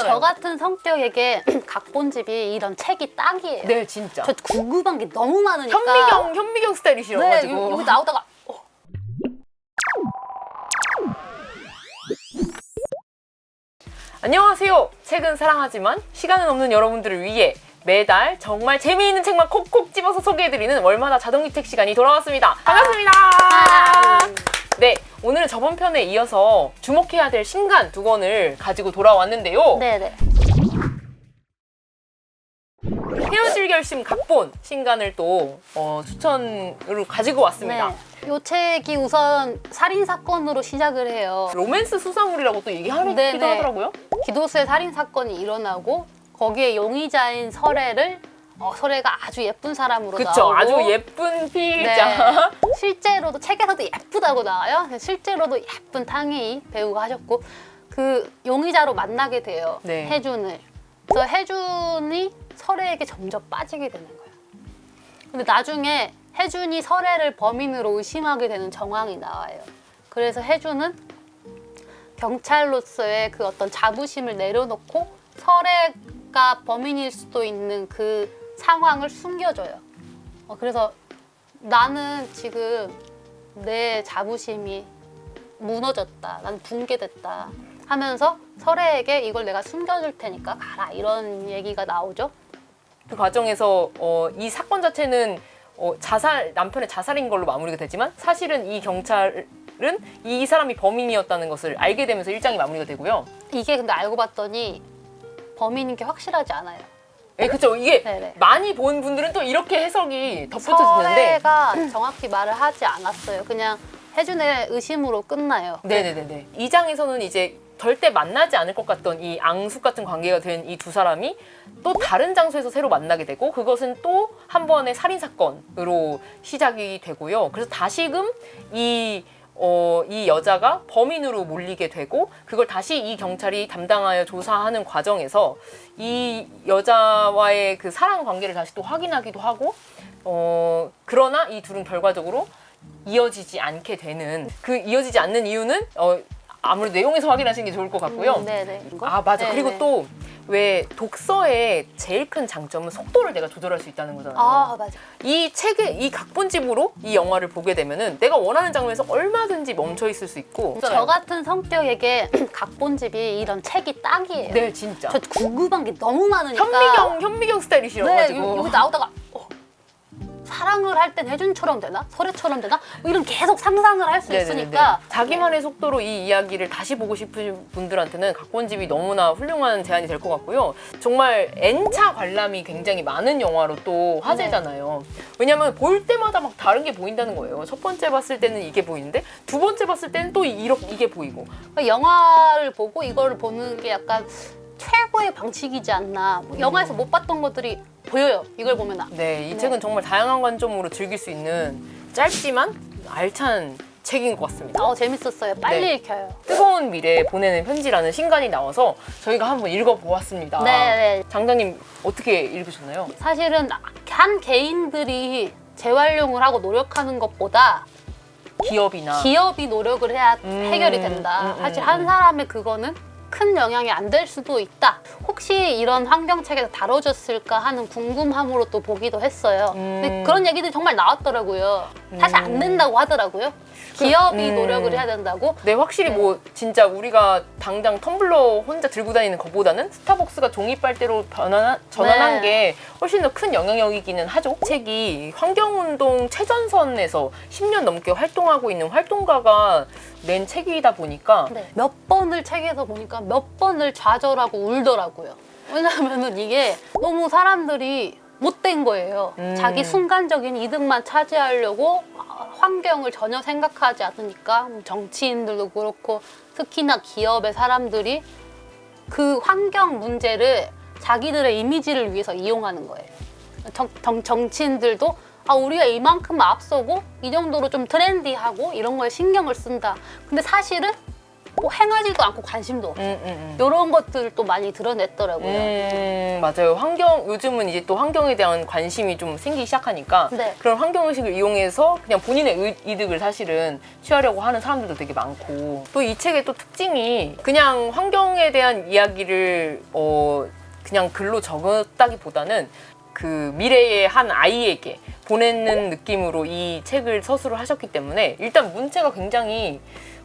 저 같은 성격에게 각본집이 이런 책이 딱이에요. 네, 진짜. 저 궁금한 게 너무 많으니까. 현미경 스타일이시여가지고. 네, 여기 나오다가 안녕하세요. 책은 사랑하지만 시간은 없는 여러분들을 위해 매달 정말 재미있는 책만 콕콕 집어서 소개해드리는 월마다 자동유책 시간이 돌아왔습니다. 반갑습니다. 네, 오늘은 저번 편에 이어서 주목해야 될 신간 2권을 가지고 돌아왔는데요. 네네. 헤어질 결심 각본 신간을 또 추천으로 가지고 왔습니다. 네. 요 책이 우선 살인사건으로 시작을 해요. 로맨스 수사물이라고 또 얘기하기도 네네. 하더라고요. 기도수의 살인사건이 일어나고 거기에 용의자인 설애가 아주 예쁜 사람으로 그쵸, 나오고 아주 예쁜 피의자. 네. 실제로도 책에서도 예쁘다고 나와요. 실제로도 예쁜 탕웨이 배우가 하셨고 그 용의자로 만나게 돼요. 네. 혜준을. 그래서 혜준이 설애에게 점점 빠지게 되는 거예요. 근데 나중에 혜준이 설애를 범인으로 의심하게 되는 정황이 나와요. 그래서 혜준은 경찰로서의 그 어떤 자부심을 내려놓고 설애가 범인일 수도 있는 그 상황을 숨겨줘요. 그래서 나는 지금 내 자부심이 무너졌다. 난 붕괴됐다. 하면서 설애에게 이걸 내가 숨겨줄 테니까 가라. 이런 얘기가 나오죠. 그 과정에서 이 사건 자체는 남편의 자살인 걸로 마무리가 되지만 사실은 이 경찰은 이 사람이 범인이었다는 것을 알게 되면서 일장이 마무리가 되고요. 이게 근데 알고 봤더니 범인인 게 확실하지 않아요. 네, 그렇죠. 이게 네네. 많이 본 분들은 또 이렇게 해석이 덧붙여지는데 설애가 정확히 말을 하지 않았어요. 그냥 혜준의 의심으로 끝나요. 네네네네. 이 장에서는 이제 절대 만나지 않을 것 같던 이 앙숙 같은 관계가 된 이 두 사람이 또 다른 장소에서 새로 만나게 되고 그것은 또 한 번의 살인사건으로 시작이 되고요. 그래서 다시금 이 여자가 범인으로 몰리게 되고 그걸 다시 이 경찰이 담당하여 조사하는 과정에서 이 여자와의 그 사랑 관계를 다시 또 확인하기도 하고 그러나 이 둘은 결과적으로 이어지지 않게 되는 그 이어지지 않는 이유는 아무래도 내용에서 확인하시는 게 좋을 것 같고요. 네네. 아 맞아. 네네. 그리고 또 왜 독서의 제일 큰 장점은 속도를 내가 조절할 수 있다는 거잖아요. 아 맞아. 이 책의 이 각본집으로 이 영화를 보게 되면은 내가 원하는 장면에서 얼마든지 멈춰 있을 수 있고. 저 같은 성격에게 각본집이 이런 책이 딱이에요. 네, 진짜. 저 궁금한 게 너무 많으니까. 현미경 네, 스타일이시여가지고. 여기 나오다가 사랑을 할 땐 혜준처럼 되나? 설애처럼 되나? 뭐 이런 계속 상상을 할 수 네네네네. 있으니까 자기만의 속도로 이 이야기를 다시 보고 싶으신 분들한테는 각본집이 너무나 훌륭한 제안이 될 것 같고요. 정말 N차 관람이 굉장히 많은 영화로 또 화제잖아요. 왜냐면 볼 때마다 막 다른 게 보인다는 거예요. 첫 번째 봤을 때는 이게 보이는데 두 번째 봤을 때는 또 이게 보이고. 그러니까 영화를 보고 이거를 보는 게 약간 최고의 방식이지 않나. 뭐 영화에서 못 봤던 것들이 보여요. 이걸 보면. 네, 이 네. 책은 정말 다양한 관점으로 즐길 수 있는 짧지만 알찬 책인 것 같습니다. 재밌었어요. 빨리 네. 읽혀요. 뜨거운 미래에 보내는 편지라는 신간이 나와서 저희가 한번 읽어보았습니다. 네. 장장님 어떻게 읽으셨나요? 사실은 한 개인들이 재활용을 하고 노력하는 것보다 기업이 노력을 해야 해결이 된다. 사실 한 사람의 그거는 큰 영향이 안 될 수도 있다. 혹시 이런 환경책에서 다뤄졌을까 하는 궁금함으로 또 보기도 했어요. 근데 그런 얘기들이 정말 나왔더라고요. 사실 안 된다고 하더라고요. 기업이 노력을 해야 된다고. 네, 확실히 네. 뭐 진짜 우리가 당장 텀블러 혼자 들고 다니는 것보다는 스타벅스가 종이 빨대로 전환한 네. 게 훨씬 더 큰 영향력이기는 하죠. 책이 환경운동 최전선에서 10년 넘게 활동하고 있는 활동가가 낸 책이다 보니까 네. 몇 번을 책에서 보니까 몇 번을 좌절하고 울더라고요. 왜냐하면은 이게 너무 사람들이 못된 거예요. 자기 순간적인 이득만 차지하려고 환경을 전혀 생각하지 않으니까 정치인들도 그렇고 특히나 기업의 사람들이 그 환경 문제를 자기들의 이미지를 위해서 이용하는 거예요. 정치인들도 우리가 이만큼 앞서고 이 정도로 좀 트렌디하고 이런 거에 신경을 쓴다. 근데 사실은 뭐 행하지도 않고 관심도 없고 이런 것들을 또 많이 드러냈더라고요. 맞아요. 요즘은 이제 또 환경에 대한 관심이 좀 생기기 시작하니까 네. 그런 환경의식을 이용해서 그냥 본인의 이득을 사실은 취하려고 하는 사람들도 되게 많고, 또 이 책의 또 특징이 그냥 환경에 대한 이야기를 그냥 글로 적었다기보다는 그 미래의 한 아이에게 보내는 느낌으로 이 책을 서술을 하셨기 때문에 일단 문체가 굉장히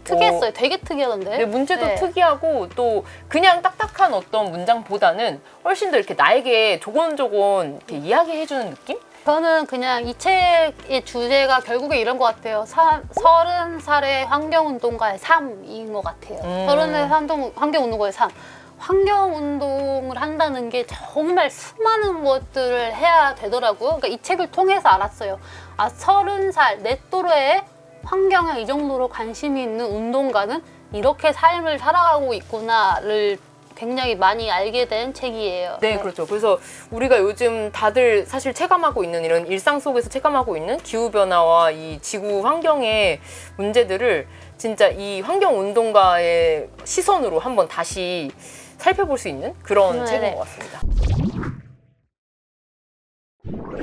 특이했어요. 되게 특이하던데. 네, 문제도 네. 특이하고 또 그냥 딱딱한 어떤 문장보다는 훨씬 더 이렇게 나에게 조곤조곤 이렇게 이야기해주는 느낌? 저는 그냥 이 책의 주제가 결국에 이런 것 같아요. 30살의 환경운동가의 삶인 것 같아요. 30살 환경운동가의 삶. 환경운동을 한다는 게 정말 수많은 것들을 해야 되더라고요. 그러니까 이 책을 통해서 알았어요. 30살 내 또래의 환경에 이 정도로 관심이 있는 운동가는 이렇게 삶을 살아가고 있구나를 굉장히 많이 알게 된 책이에요. 네, 그렇죠. 그래서 우리가 요즘 다들 사실 체감하고 있는 이런 일상 속에서 체감하고 있는 기후변화와 이 지구 환경의 문제들을 진짜 이 환경운동가의 시선으로 한번 다시 살펴볼 수 있는 그런 책인 것 같습니다.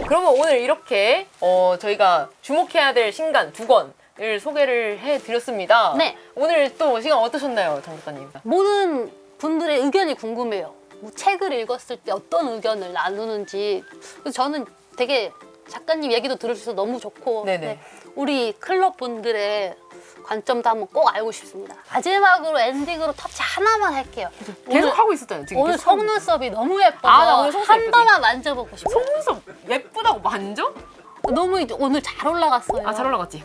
그러면 오늘 이렇게 저희가 주목해야 될 신간 2권을 소개를 해드렸습니다. 네. 오늘 또 시간 어떠셨나요, 장 작가님? 모든 분들의 의견이 궁금해요. 뭐 책을 읽었을 때 어떤 의견을 나누는지. 그래서 저는 되게 작가님 얘기도 들을 수 있어서 너무 좋고 네네. 네, 우리 클럽 분들의 관점도 한번 꼭 알고 싶습니다. 마지막으로 엔딩으로 터치 하나만 할게요. 계속 하고 있었잖아요. 지금 오늘 계속 하고 속눈썹이 너무 예뻐서 나 오늘 속눈썹 한 예쁘지? 번만 만져보고 싶어요. 속눈썹 예쁘다고 만져? 너무 오늘 잘 올라갔어요. 잘 올라갔지.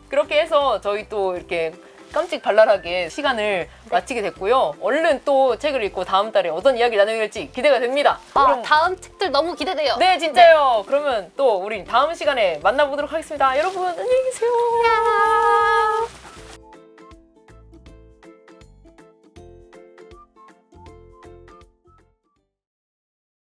그렇게 해서 저희 또 이렇게 깜찍 발랄하게 시간을 마치게 됐고요. 얼른 또 책을 읽고 다음 달에 어떤 이야기를 나누게 될지 기대가 됩니다. 그럼 다음 책들 너무 기대돼요. 네, 진짜요. 그러면 또 우리 다음 시간에 만나보도록 하겠습니다. 여러분 안녕히 계세요. 안녕.